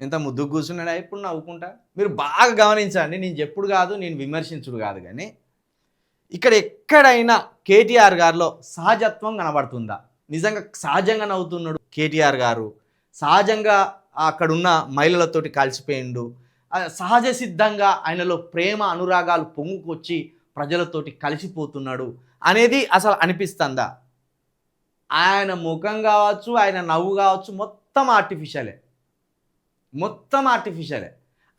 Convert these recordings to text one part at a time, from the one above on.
ఎంత ముద్దుగా కూర్చున్నాడా ఇప్పుడు నవ్వుకుంటా. మీరు బాగా గమనించండి, నేను చెప్పుడు కాదు, నేను విమర్శించుడు కాదు, కానీ ఇక్కడ ఎక్కడైనా కేటీఆర్ గారిలో సహజత్వం కనబడుతుందా? నిజంగా సహజంగా నవ్వుతున్నాడు కేటీఆర్ గారు, సహజంగా అక్కడున్న మహిళలతోటి కలిసిపోయిండు, సహజ సిద్ధంగా ఆయనలో ప్రేమ అనురాగాలు పొంగుకొచ్చి ప్రజలతోటి కలిసిపోతున్నాడు అనేది అసలు అనిపిస్తుందా? ఆయన ముఖం కావచ్చు, ఆయన నవ్వు కావచ్చు, మొత్తం ఆర్టిఫిషియలే, మొత్తం ఆర్టిఫిషియలే.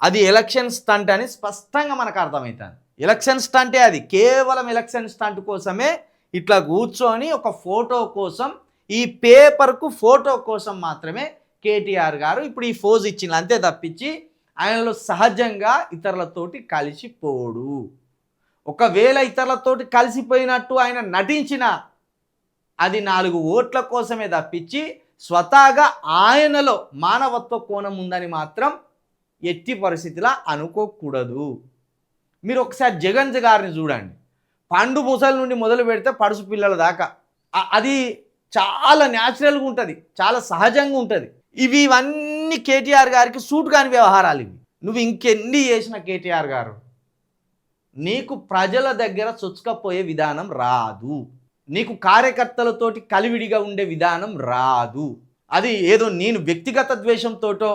అది ఎలక్షన్ స్టంట్ అని స్పష్టంగా మనకు అర్థమవుతుంది. ఎలక్షన్ స్టంటే అది, కేవలం ఎలక్షన్ స్టంట్ కోసమే ఇట్లా కూర్చొని ఒక ఫోటో కోసం, ఈ పేపర్కు ఫోటో కోసం మాత్రమే కేటీఆర్ గారు ఇప్పుడు ఈ ఫోజ్ ఇచ్చింది, అంతే తప్పించి ఆయనలో సహజంగా ఇతరులతోటి కలిసిపోడు. ఒకవేళ ఇతరులతోటి కలిసిపోయినట్టు ఆయన నటించిన అది 4 ఓట్ల కోసమే తప్పించి స్వతహాగా ఆయనలో మానవత్వ కోణం ఉందని మాత్రం ఎట్టి పరిస్థితిలా అనుకోకూడదు. మీరు ఒకసారి జగన్ గారిని చూడండి, పండు ముసలి నుండి మొదలు పెడితే పడుసు పిల్లల దాకా అది చాలా న్యాచురల్గా ఉంటుంది, చాలా సహజంగా ఉంటుంది. ఇవన్నీ కేటీఆర్ గారికి సూట్ కాని వ్యవహారాలు ఇవి. నువ్వు ఇంకెన్ని చేసిన కేటీఆర్ గారు, నీకు ప్రజల దగ్గర చొచ్చుకపోయే విధానం రాదు, నీకు కార్యకర్తలతోటి కలివిడిగా ఉండే విధానం రాదు. అది ఏదో నేను వ్యక్తిగత ద్వేషంతోటో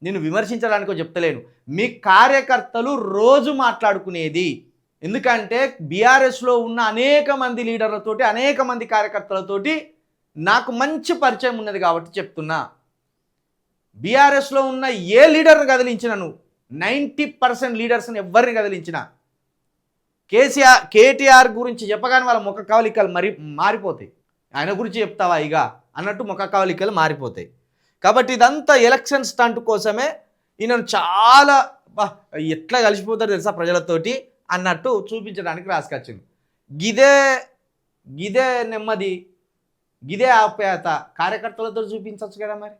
నేను విమర్శించడానికో చెప్తలేను, మీ కార్యకర్తలు రోజు మాట్లాడుకునేది. ఎందుకంటే బీఆర్ఎస్లో ఉన్న అనేక మంది లీడర్లతోటి, అనేక మంది కార్యకర్తలతోటి నాకు మంచి పరిచయం ఉన్నది కాబట్టి చెప్తున్నా. బీఆర్ఎస్లో ఉన్న ఏ లీడర్ని కదిలించిన, నువ్వు 90% లీడర్స్ని ఎవరిని కదిలించిన, కేటీఆర్ గురించి చెప్పగానే వాళ్ళ ముఖ కవలికలు మారిపోతాయి. ఆయన గురించి చెప్తావా ఇక అన్నట్టు ముఖ కవలికలు మారిపోతాయి. కాబట్టి ఇదంతా ఎలక్షన్ స్టంట్ కోసమే, ఈయనను చాలా ఎట్లా కలిసిపోతారు తెలుసా ప్రజలతోటి అన్నట్టు చూపించడానికి రాసుకొచ్చింది. గిదే నెమ్మది, గిదే ఆప్యాయత కార్యకర్తలతో చూపించవచ్చు కదా. మరి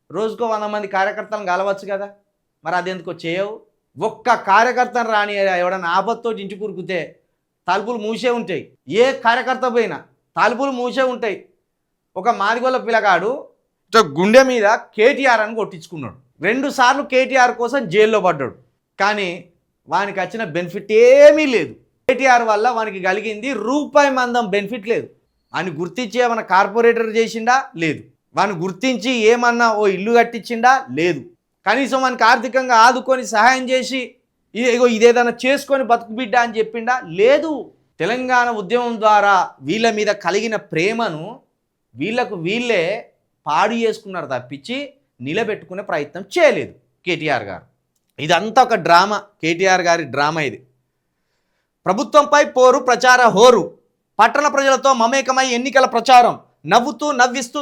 రోజుకో 100 మంది కార్యకర్తలను కలవచ్చు కదా, మరి అదెందుకో చేయవు? ఒక్క కార్యకర్తను రాని ఎవడన్నా ఆపత్తో ఇంటి కురికితే తలుపులు మూసే ఉంటాయి. ఏ కార్యకర్త పోయినా తలుపులు మూసే ఉంటాయి. ఒక మాదిగొల్ల పిల్లగాడు గుండె మీద కేటీఆర్ అని కొట్టించుకున్నాడు, 2 సార్లు కేటీఆర్ కోసం జైల్లో పడ్డాడు. కానీ వానికి వచ్చిన బెనిఫిట్ ఏమీ లేదు. కేటీఆర్ వల్ల వానికి కలిగింది రూపాయి మందం బెనిఫిట్ లేదు. వాని గుర్తించి ఏమన్నా కార్పొరేటర్ చేసిండా? లేదు. వాని గుర్తించి ఏమన్నా ఓ ఇల్లు కట్టించిండా? లేదు. కనీసం వానికి ఆర్థికంగా ఆదుకొని సహాయం చేసి ఇదేదైనా చేసుకొని బతుకు బిడ్డ అని చెప్పిండా? లేదు. తెలంగాణ ఉద్యమం ద్వారా వీళ్ళ మీద కలిగిన ప్రేమను వీళ్ళే పాడు చేసుకున్నారు తప్పించి నిలబెట్టుకునే ప్రయత్నం చేయలేదు కేటీఆర్ గారు. ఇదంతా ఒక డ్రామా, కేటీఆర్ గారి డ్రామా ఇది. ప్రభుత్వంపై పోరు, ప్రచార హోరు, పట్టణ ప్రజలతో మమేకమై ఎన్నికల ప్రచారం, నవ్వుతూ నవ్విస్తూ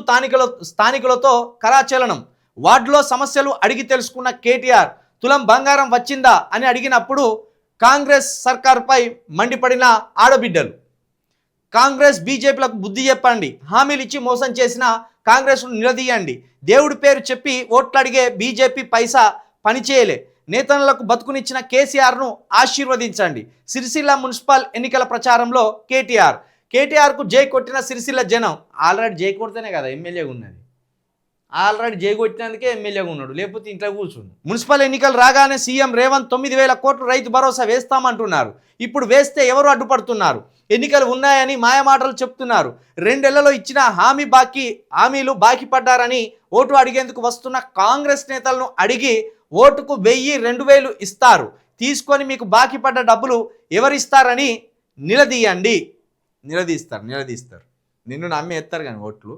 స్థానికులతో కరాచలనం, వార్డులో సమస్యలు అడిగి తెలుసుకున్న కేటీఆర్, తులం బంగారం వచ్చిందా అని అడిగినప్పుడు కాంగ్రెస్ సర్కారుపై మండిపడిన ఆడబిడ్డలు, కాంగ్రెస్ బీజేపీలకు బుద్ధి చెప్పండి, హామీలు ఇచ్చి మోసం చేసిన కాంగ్రెస్ను నిలదీయండి, దేవుడి పేరు చెప్పి ఓట్లు అడిగే బీజేపీ పైసా పనిచేయలే, నేతలకు బతుకునిచ్చిన కేసీఆర్ను ఆశీర్వదించండి. సిరిసిల్ల మున్సిపల్ ఎన్నికల ప్రచారంలో కేటీఆర్కు జై కొట్టిన సిరిసిల్ల జనం. ఆల్రెడీ జై కొడితేనే కదా ఎమ్మెల్యేగా ఉన్నది, ఆల్రెడీ జై కొట్టినందుకే ఎమ్మెల్యేగా ఉన్నాడు, లేకపోతే ఇంట్లో కూర్చుండు. మున్సిపల్ ఎన్నికలు రాగానే సీఎం రేవంత్ 9,000 కోట్లు రైతు భరోసా వేస్తామంటున్నారు. ఇప్పుడు వేస్తే ఎవరు అడ్డుపడుతున్నారు? ఎన్నికలు ఉన్నాయని మాయమాటలు చెప్తున్నారు. 2 నెలల్లో ఇచ్చిన హామీలు బాకీ పడ్డారని ఓటు అడిగేందుకు వస్తున్న కాంగ్రెస్ నేతలను అడిగి ఓటుకు 1000-2000 ఇస్తారు, తీసుకొని మీకు బాకీ పడ్డ డబ్బులు ఎవరిస్తారని నిలదీస్తారు. నిన్ను నమ్మి ఎత్తారు కానీ ఓట్లు.